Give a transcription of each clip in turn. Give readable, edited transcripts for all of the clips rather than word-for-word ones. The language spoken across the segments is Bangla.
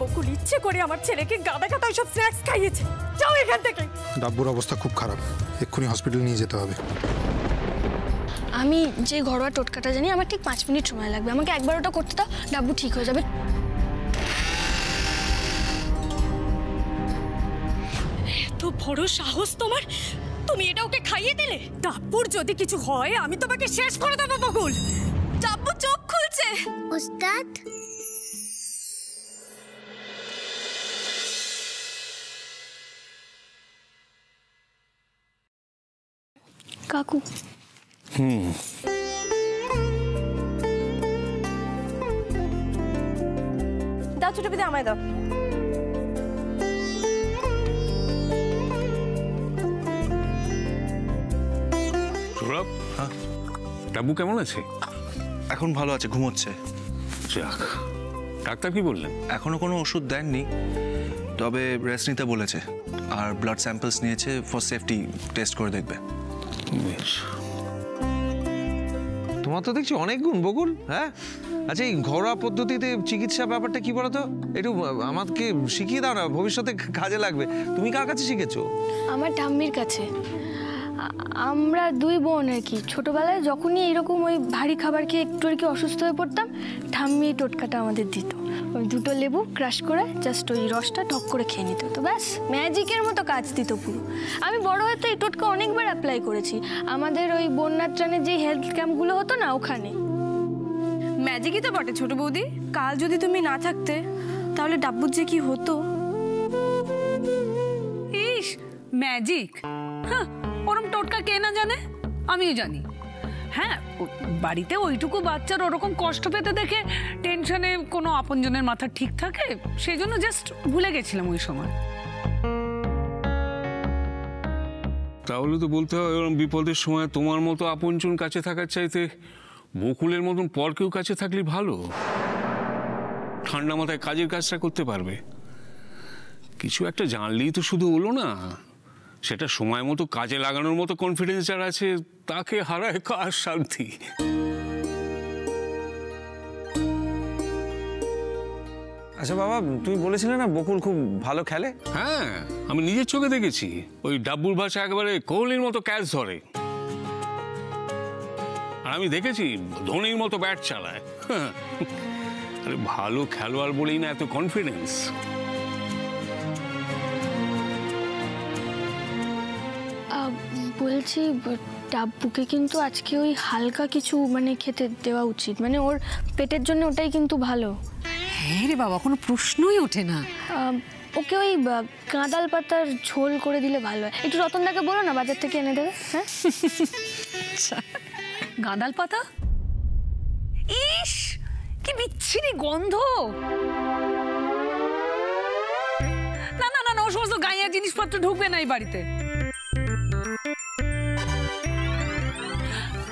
বকুল ইচ্ছে করে আমার ছেলেকে গাদা গাদা সব স্ন্যাক্স খাইয়েছে। যাও এখান থেকে। ডাব্বুর অবস্থা খুব খারাপ, এক্ষুনি হসপিটাল নিয়ে যেতে হবে। আমি যে ঘরোয়া টোটকাটা জানি, আমার ঠিক 5 মিনিট সময় লাগবে। আমাকে একবার ওটা করতে দাও, ডাব্বু ঠিক হয়ে যাবে। এত বড় সাহস তোমার, তুমি এটা ওকে খাইয়ে দিলে? ডাব্বুর যদি কিছু হয় আমি তোমাকে শেষ করে দেবো বকুল। ডাব্বু চোখ খুলছে। ওস্তাদ, কাকু দাও ছোট পিতা, আমায় দাও। সৌরভ, ডাব্বু কেমন আছে? এখন ভালো আছে, ঘুমোচ্ছে। যাক, ডাক্তার কি বললেন? এখনো কোনো ওষুধ দেননি, তবে রেস্ট নিতে বলেছে আর ব্লাড স্যাম্পলস নিয়েছে, ফর সেফটি টেস্ট করে দেখবে। বেশ। তোমার তো দেখছি অনেক গুণ বকুল। হ্যাঁ, আচ্ছা এই ঘরোয়া পদ্ধতিতে চিকিৎসা ব্যাপারটা কি বলতো, একটু আমাকে শিখিয়ে দাও না, ভবিষ্যতে কাজে লাগবে। তুমি কার কাছে শিখেছো? আমার ঠাম্মির কাছে। আমরা 2 বোন আর কি। ছোটবেলায় যখনই এইরকম ওই ভারী খাবার খেয়ে একটু আর কি অসুস্থ হয়ে পড়তাম, ঠাম্মি টোটকাটা আমাদের দিত। ওই 2টো লেবু ক্রাশ করে জাস্ট ওই রসটা টক করে খেয়ে নিত, তো ব্যাস ম্যাজিকের মতো কাজ দিত পুরো। আমি বড় হতে এই টোটকা অনেকবার অ্যাপ্লাই করেছি। আমাদের ওই বন্যার ত্রাণের যে হেলথ ক্যাম্পগুলো হতো না, ওখানে। ম্যাজিকই তো বটে ছোট বৌদি। কাল যদি তুমি না থাকতে তাহলে ডাব্বুর যে কি হতো। ইস, ম্যাজিক! হ্যাঁ, ওরম টোটকা কে না জানে? আমিও জানি। হ্যাঁ, বাড়িতে ওইটুকু বাচ্চার ওরকম কষ্ট পেতে দেখে টেনশনে কোনো আপনজনের মাথা ঠিক থাকে, সেই জন্য জাস্ট ভুলে গেছিলাম ওই সময়। তাহলে তো বলতে হয় ওরকম বিপদের সময় তোমার মতো আপনজন কাছে থাকার চাইতে বকুলের মতন পর কেউ কাছে থাকলে ভালো। ঠান্ডা মাথায় কাজের কাজটা করতে পারবে। কিছু একটা জানলেই তো শুধু হলো না, সেটা সময় মতো কাজে লাগানোর মতো কনফিডেন্স যার আছে তাকে হারায় কার শান্তি। আচ্ছা বাবা, তুমি বলেছিলে না বকুল খুব ভালো খেলে? হ্যাঁ, আমি নিজের চোখে দেখেছি। ওই ডাব্বুর ভাষা একেবারে কোহলির মতো ক্যাচ ধরে, আর আমি দেখেছি ধোনির মতো ব্যাট চালায়। আরে ভালো খেলোয়াড় বলেই না এত কনফিডেন্স। বলছি ডাব্বুকে কিন্তু আজকে ওই হালকা কিছু মানে খেতে দেওয়া উচিত, মানে ওর পেটের জন্য ওটাই কিন্তু ভালো। হ্যাঁ রে বাবা, কোনো প্রশ্নই ওঠে না। ওকে ওই কাঁদাল পাতার ঝোল করে দিলে ভালো হয়। একটু রতনদাকে বলো না, বাজার থেকে এনে দেবে। হ্যাঁ, গাঁদাল পাতা? ইস, কি বিচ্ছিরি গন্ধ! না না না, ও সমস্ত গাঁইয়া জিনিসপত্র ঢুকবে না এই বাড়িতে।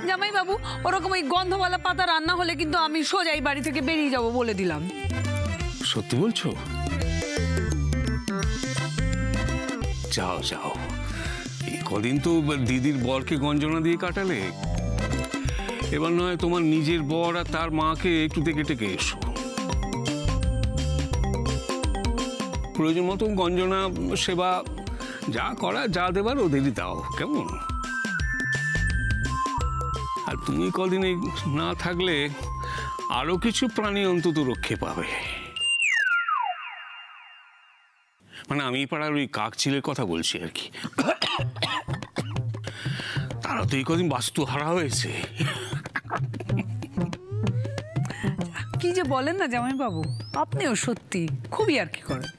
জামাই বাবু, ওরকম ওই গন্ধওয়ালা পাতা রান্না হলে কিন্তু আমি সোজা এই বাড়ি থেকে বেরিয়ে যাব বলে দিলাম। সত্যি বলছো? যাও যাও, এই কদিন তো দিদির বরকে গঞ্জনা দিয়ে কাটালে, এবার নয় তোমার নিজের বর আর তার মাকে একটু দেখে টেকে এসো। প্রয়োজন মতো গঞ্জনা সেবা যা করা, যা দেবার ওদেরই দাও, কেমন? আর তুমি কদিনে না থাকলে আরো কিছু প্রাণী অন্তত রক্ষে পাবে। মানে আমি পাড়ার ওই কাকচিলের কথা বলছি আর কি। তারা তো এই কদিন বাস্তু হারা হয়েছে। কি যে বলেন না জামাই বাবু, আপনিও সত্যি খুবই আর কি করেন।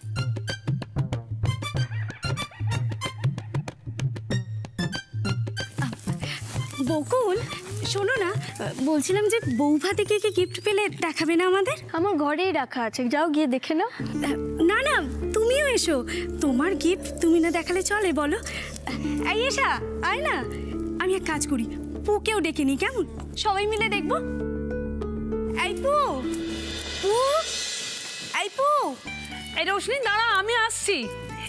বকুল, শোনো না, বলছিলাম যে বৌভাতে কে কে গিফট পেলে দেখাবে না আমাদের? আমার ঘরেই রাখা আছে, যাও গিয়ে দেখে নাও। না না, তুমিও এসো। তোমার গিফট তুমি না দেখালে চলে বলো? এই এসা, আয় না। আমি এক কাজ করি, পুকেও ডেকে নি, কেমন? সবাই মিলে দেখবো। এই পু, পু, এই পু। এই রোশনি, দাঁড়া, আমি আসছি।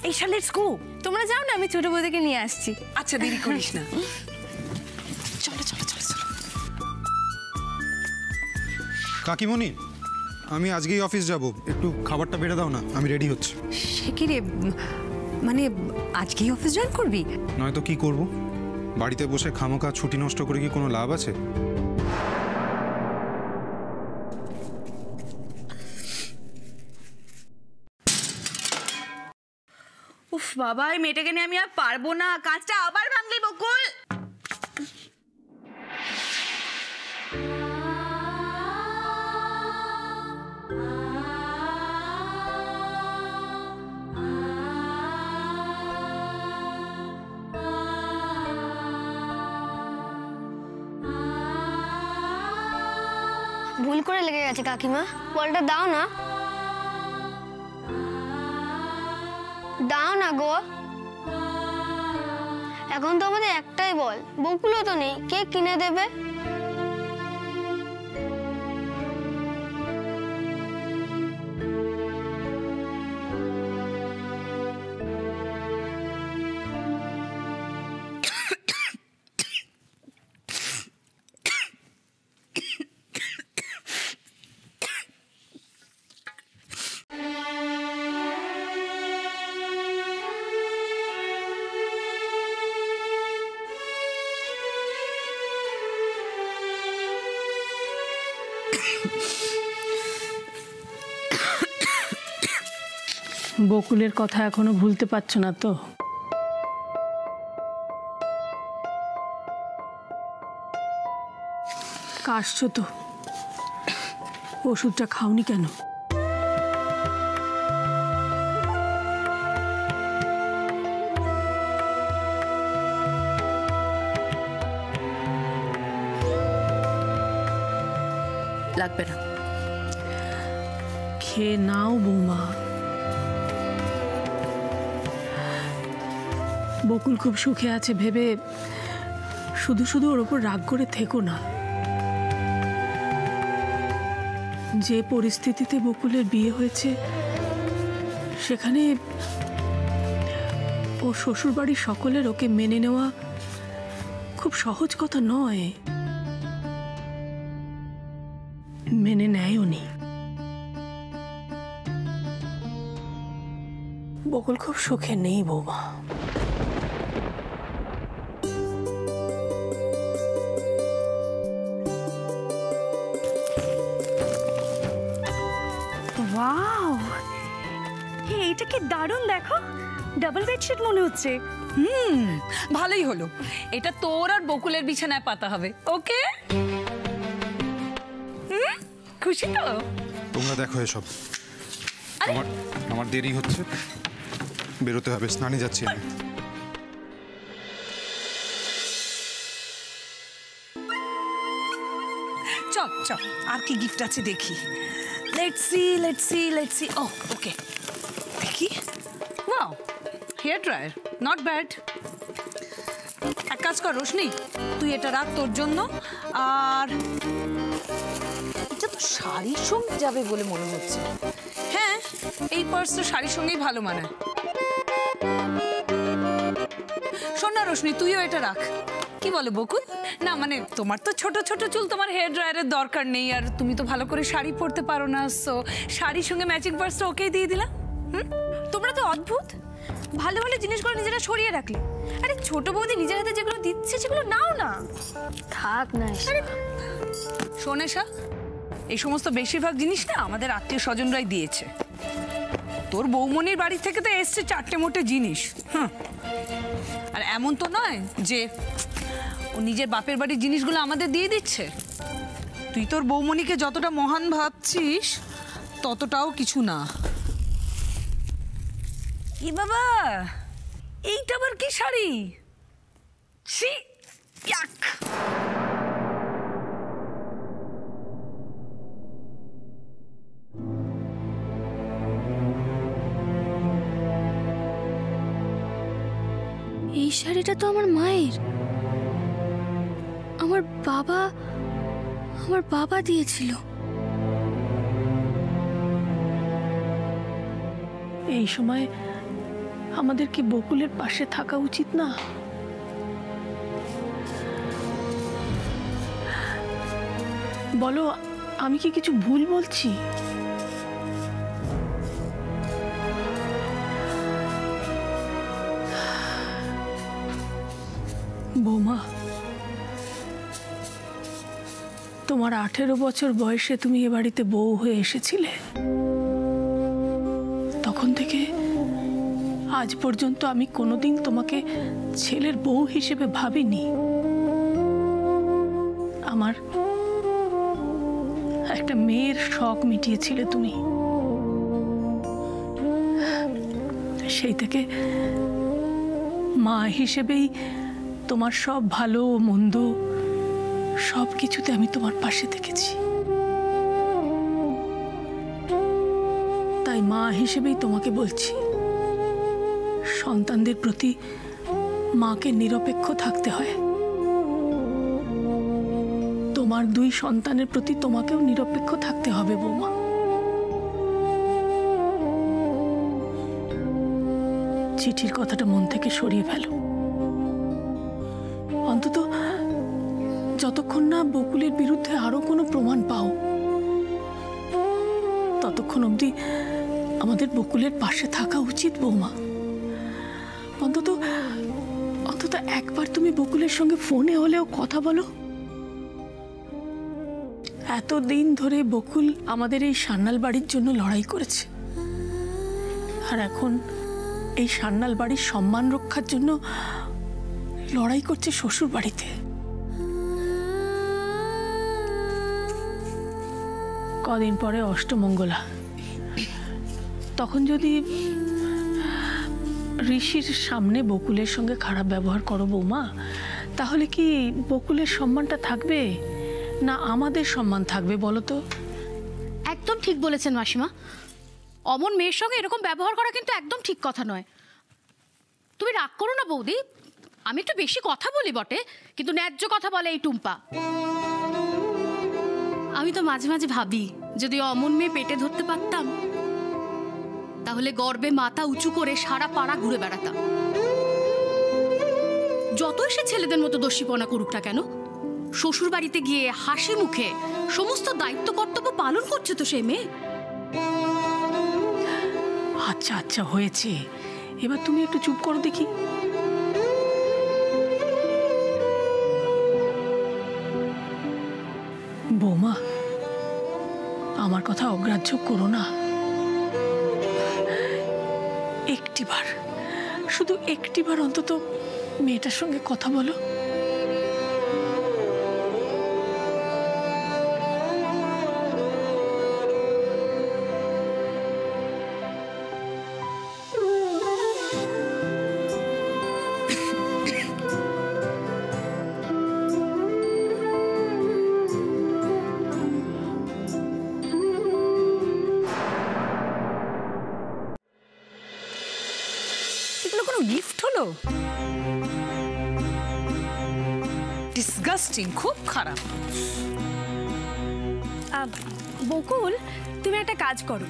এই লেটস গো। তোমরা যাও না, আমি ছোট বৌদিকে নিয়ে আসছি। আচ্ছা, দেরি করিস না। কাকিমণি, আমি আজকেই অফিস যাব, একটু খাবারটা বেড়ে দাও না, আমি রেডি হচ্ছি। সে কি রে, মানে আজকেই অফিস জয়েন করবি? নয়তো কি করব? বাড়িতে বসে খামোখা ছুটি নষ্ট করে কি কোনো লাভ আছে? উফ বাবা, এই মেয়েটাকে নিয়ে আমি আর পারবো না। কাজটা আবার ভাঙলি বকুল। ভুল করে লেগে গেছে কাকিমা, বলটা দাও না, দাও না গো। এখন তো আমাদের একটাই বল, বকুলও তো নেই, কে কিনে দেবে? বকুলের কথা এখনো ভুলতে পারছো না তো? কাশছো তো, ওষুধটা খাওনি কেন? লাগবে না, খেয়ে নাও বৌমা। বকুল খুব সুখে আছে ভেবে শুধু শুধু ওর ওপর রাগ করে থেকো না। যে পরিস্থিতিতে বকুলের বিয়ে হয়েছে সেখানে ও শ্বশুরবাড়ির সকলের ওকে মেনে নেওয়া খুব সহজ কথা নয়। মেনে নেয় উনি। বকুল খুব সুখে নেই বৌমা। ওয়াও, এইটা কি দারুণ! দেখো, ডাবল বেডশিট মনে হচ্ছে। ভালোই হলো, এটা তোর আর বকুলের বিছানায় পাতা হবে। ওকে, খুশি তো? তোমরা দেখো এসব, আমার দেরি হচ্ছে, বেরোতে হবে, স্নানে যাচ্ছি আমি। চল চল, আর কি গিফট আছে দেখি। Let's see. ও ওকে, দেখি। Wow, hair dryer, not bad. এক কাজ কর রোশনি, তুই এটা রাখ তোর জন্য। আর এটা তো শাড়ির সঙ্গে যাবে বলে মনে হচ্ছে। হ্যাঁ, এই পার্স তো শাড়ির সঙ্গেই ভালো মানায়। শোন না রোশনি, তুইও এটা রাখ। কি বলে বকুল? না মানে তোমার তো ছোট ছোট চুল, তোমার হেয়ার ড্রায়ারের দরকার নেই, আর তুমি তো ভালো করে শাড়ি পরতে পারো না, সো শাড়ির সঙ্গে ম্যাচিং পার্সটা ওকেই দিয়ে দিলাম। তোমরা তো অদ্ভুত, ভালো ভালো জিনিসগুলো নিজেরা সরিয়ে রাখলে। আরে ছোট বৌদি নিজের হাতে যেগুলো দিচ্ছে সেগুলো নাও না। থাক না। শোন এসা, এই সমস্ত বেশিরভাগ জিনিস না আমাদের আত্মীয় স্বজনরাই দিয়েছে। তোর বৌমনির বাড়ি থেকে তো এসছে 4টে মোটে জিনিস। আর এমন তো নয় যে ও নিজের বাপের বাড়ির জিনিসগুলো আমাদের দিয়ে দিচ্ছে। তুই তোর বৌমনিকে যতটা মহান ভাবছিস ততটাও কিছু না। ই বাবা, এইটা আবার কি শাড়ি? ছি, ইয়াক। এই শাড়িটা তো আমার মায়ের। আমার বাবা দিয়েছিল। এই সময় আমাদের কি বকুলের পাশে থাকা উচিত না? বলো, আমি কি কিছু ভুল বলছি? বৌমা, তোমার 18 বছর বয়সে তুমি এ বাড়িতে বউ হয়ে এসেছিলে। তখন থেকে আজ পর্যন্ত আমি কোনোদিন তোমাকে ছেলের বউ হিসেবে ভাবিনি। আমার একটা মেয়ের শখ মিটিয়েছিলে তুমি। সেই থেকে মা হিসেবেই তোমার সব ভালো মন্দ সব কিছুতে আমি তোমার পাশে থেকেছি। তাই মা হিসেবেই তোমাকে বলছি, সন্তানদের প্রতি মাকে নিরপেক্ষ থাকতে হয়। তোমার 2 সন্তানের প্রতি তোমাকেও নিরপেক্ষ থাকতে হবে বৌমা। চিঠির কথাটা মন থেকে সরিয়ে ফেলো। অন্তত যতক্ষণ না বকুলের বিরুদ্ধে আরো কোনো প্রমাণ পাও, ততক্ষণ অবধি আমাদের বকুলের পাশে থাকা উচিত বৌমা। অন্তত অন্তত একবার তুমি বকুলের সঙ্গে ফোনে হলেও কথা বলো। এতদিন ধরে বকুল আমাদের এই সান্যাল বাড়ির জন্য লড়াই করেছে, আর এখন এই সান্যাল বাড়ির সম্মান রক্ষার জন্য লড়াই করছে শ্বশুর বাড়িতে। কদিন পরে অষ্টমঙ্গলা, তখন যদি ঋষির সামনে বকুলের সঙ্গে খারাপ ব্যবহার করো বৌমা, তাহলে কি বকুলের সম্মানটা থাকবে না আমাদের সম্মান থাকবে বলো তো? একদম ঠিক বলেছেন মাসিমা। অমন মেয়ের সঙ্গে এরকম ব্যবহার করা কিন্তু একদম ঠিক কথা নয়। তুমি রাগ করো না বৌদি, আমি একটু বেশি কথা বলি বটে, কিন্তু ন্যায্য কথা বলে এই টুম্পা। আমি তো মাঝে মাঝে ভাবি, যদি অমন মেয়ে পেটে ধরতে পারতাম, তাহলে গর্বে মাথা উঁচু করে সারা পাড়া ঘুরে বেড়াতাম। যতই সে ছেলেদের মতো দস্যিপনা করুক না কেন, শ্বশুর বাড়িতে গিয়ে হাসি মুখে সমস্ত দায়িত্ব কর্তব্য পালন করছে তো সে মেয়ে। আচ্ছা আচ্ছা হয়েছে, এবার তুমি একটু চুপ করো দেখি। বৌমা, আমার কথা অগ্রাহ্য করো না। একটিবার, শুধু একটিবার অন্তত মেয়েটার সঙ্গে কথা বলো। গিফট হলো? ডিসগাস্টিং, খুব খারাপ। বকুল, তুমি একটা কাজ করো,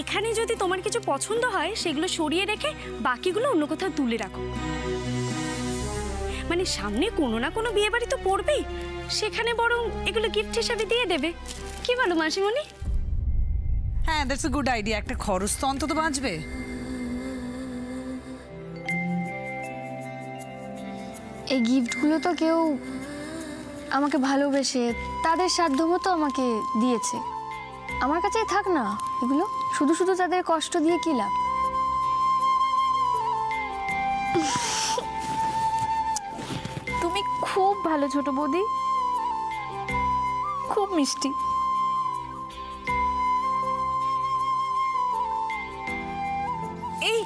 এখানে যদি তোমার কিছু পছন্দ হয় সেগুলো সরিয়ে রেখে বাকিগুলো অন্য কোথাও তুলে রাখো। মানে সামনে কোনো না কোনো বিয়ে বাড়ি তো পড়বেই, সেখানে বরং এগুলো গিফট হিসাবে দিয়ে দেবে। কি বলো মাসিমণি? হ্যাঁ, দ্যাটস আ গুড আইডিয়া। একটা খরচ তো অন্তত বাঁচবে। এই গিফটগুলো তো কেউ আমাকে ভালোবেসে তাদের সাধ্যমতো আমাকে দিয়েছে। আমার কাছেই থাক না এগুলো, শুধু শুধু তাদের কষ্ট দিয়ে কি লাভ? তুমি খুব ভালো ছোট বৌদি, খুব মিষ্টি। এই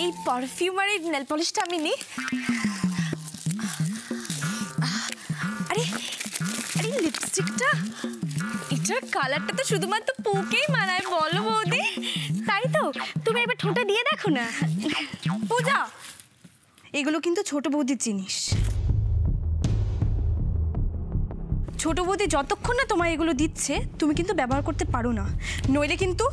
এই পারফিউম আর এই নেল পলিশটা আমি নিই। আরে আরে লিপস্টিকটা, এটার কালারটা তো শুধুমাত্র পুকেই মানায় বলো বৌদি, তাই তো? তুমি এবার ঠোঁটে দিয়ে দেখো না। পূজা, এগুলো কিন্তু ছোট বৌদির জিনিস। ছোট বৌদি যতক্ষণ না তোমায় এগুলো দিচ্ছে তুমি কিন্তু ব্যবহার করতে পারো না, নইলে কিন্তু।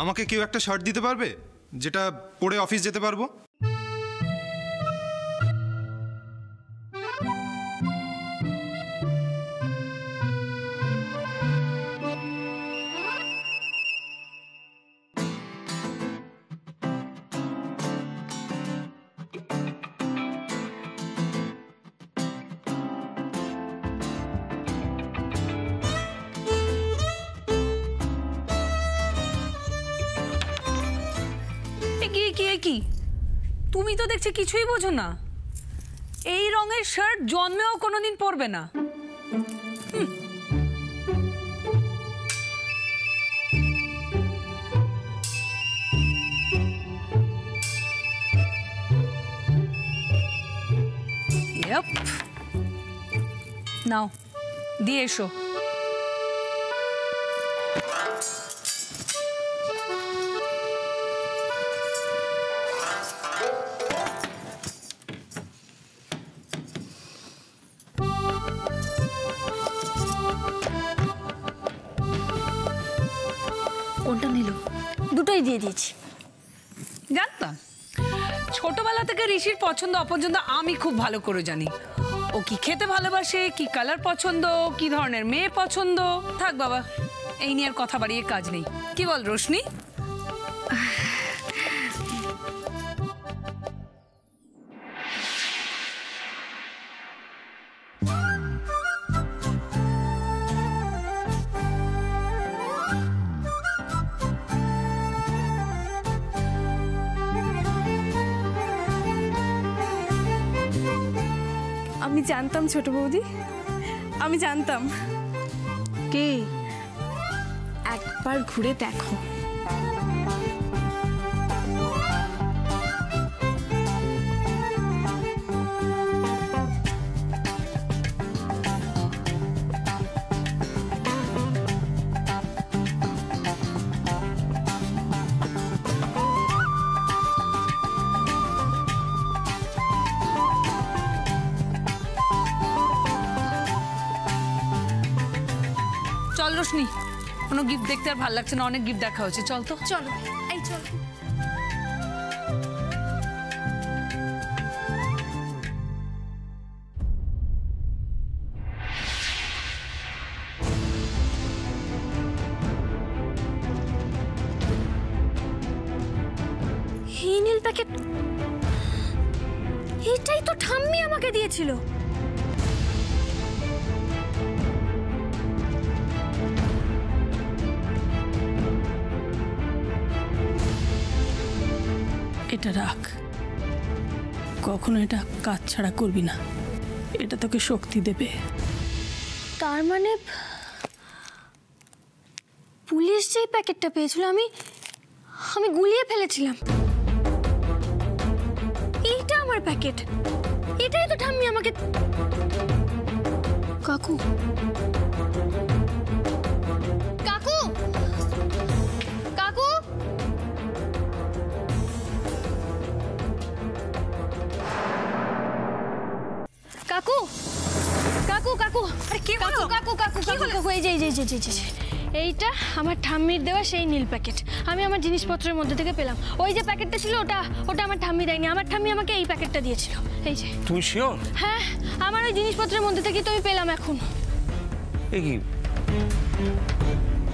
আমাকে কেউ একটা শার্ট দিতে পারবে যেটা পরে অফিস যেতে পারবো? কি, তুমি তো দেখছি কিছুই বোঝো না। এই রঙের শার্ট জন্মেও কোনোদিন পরবে না। নাও দিয়ে এসো। কোনটা নিল? দুটোই দিয়ে দিয়েছি। জানতাম ছোটবেলা থেকে ঋষির পছন্দ অপছন্দ আমি খুব ভালো করে জানি। ও কি খেতে ভালোবাসে, কি কালার পছন্দ, কি ধরনের মেয়ে পছন্দ। থাক বাবা, এই নিয়ে আর কথা বাড়িয়ে কাজ নেই। কি বল রোশনি? আমি জানতাম ছোট বৌদি, আমি জানতাম। কে? একবার ঘুরে দেখো। চল রোশনি, কোনো গিফট দেখতে আর ভালো লাগছে না, অনেক গিফট দেখা হয়েছে। চল তো চলো, এই চলো। এই নীল প্যাকেট, এটাই তো ঠাম্মি আমাকে দিয়েছিল। এটা রাখ, কখনো এটা কাজ ছাড়া করবি না, এটা তোকে শক্তি দেবে। তার মানে পুলিশ যেই প্যাকেটটা পেয়েছিল আমি গুলিয়ে ফেলেছিলাম। এইটা আমার প্যাকেট, এটাই তো ঠাম্মি আমাকে। কাকু, কাকু, কাকু, কাকু, কাকু, কাকু, আরে কি হলো? কাকু, কাকু, কাকু, কাকু, এই যে এইটা আমার ঠাম্মির দেওয়া সেই নীল প্যাকেট। আমি আমার জিনিসপত্রের মধ্যে থেকে পেলাম। ওই যে প্যাকেটটা ছিল ওটা আমার ঠাম্মি দেয়নি, আমার ঠাম্মি আমাকে এই প্যাকেটটা দিয়েছিল। এই যে। তুমি শিওর? হ্যাঁ, আমার ওই জিনিসপত্রের মধ্যে থেকে তো আমি পেলাম এখন। এই কি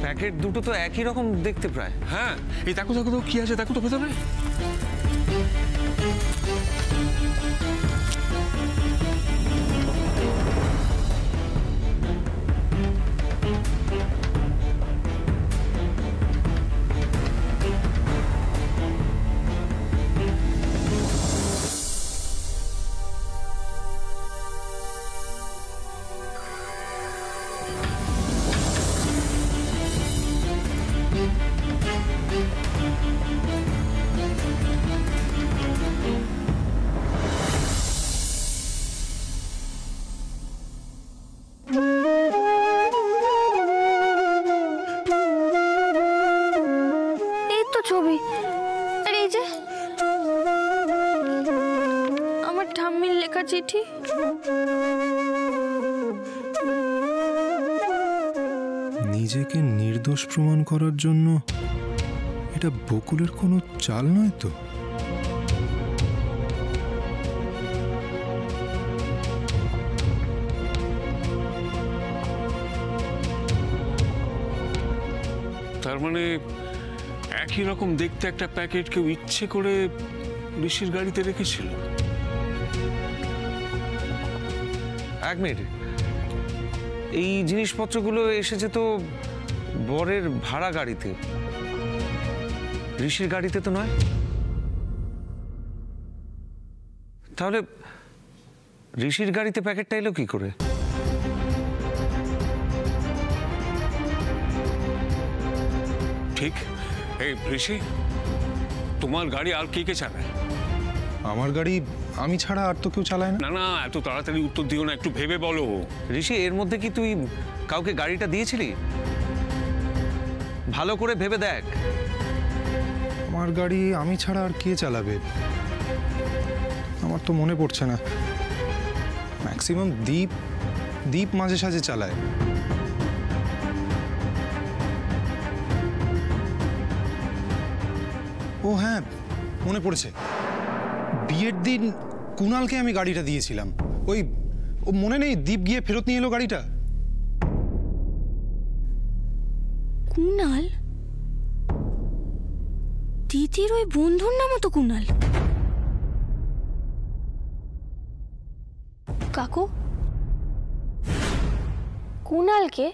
প্যাকেট দুটো তো একই রকম দেখতে প্রায়। হ্যাঁ, এই দেখো দেখো তো কি আছে, দেখো তো ভেতরে। ছবি, আর এই যে আমার ঠাম্মির লেখা চিঠি। নিজেকে নির্দোষ প্রমাণ করার জন্য এটা বকুলের কোনো চাল নয় তো? তার মানে একই রকম দেখতে একটা প্যাকেট কেউ ইচ্ছে করে ঋষির গাড়িতে রেখেছিল। এক মিনিট, এই জিনিসপত্রগুলো এসেছে তো বরের ভাড়া গাড়িতে, ঋষির গাড়িতে তো নয়। তাহলে ঋষির গাড়িতে প্যাকেটটা এলো কি করে? ঠিক। এই ঋষি, তোমার গাড়ি আর কে কে চালায়? আমার গাড়ি আমি ছাড়া আর তো কেউ চালায় না। না না, এত তাড়াতাড়ি উত্তর দিও না, একটু ভেবে বলো। ঋষি, এর মধ্যে কি তুই কাউকে গাড়িটা দিয়েছিলি? ভালো করে ভেবে দেখ। আমার গাড়ি আমি ছাড়া আর কে চালাবে? আমার তো মনে পড়ছে না। ম্যাক্সিমাম দীপ মাঝে সাঝে চালায়। ও হ্যাঁ, মনে পড়েছে। বিয়ের দিন কুণালকে আমি গাড়িটা দিয়েছিলাম। ও মনে নেই, দীপ গিয়ে ফেরত নিয়ে এলো গাড়িটা। কুণাল? দিদির ওই বন্ধুর নামও তো কুণাল। কাকু, কুণালকে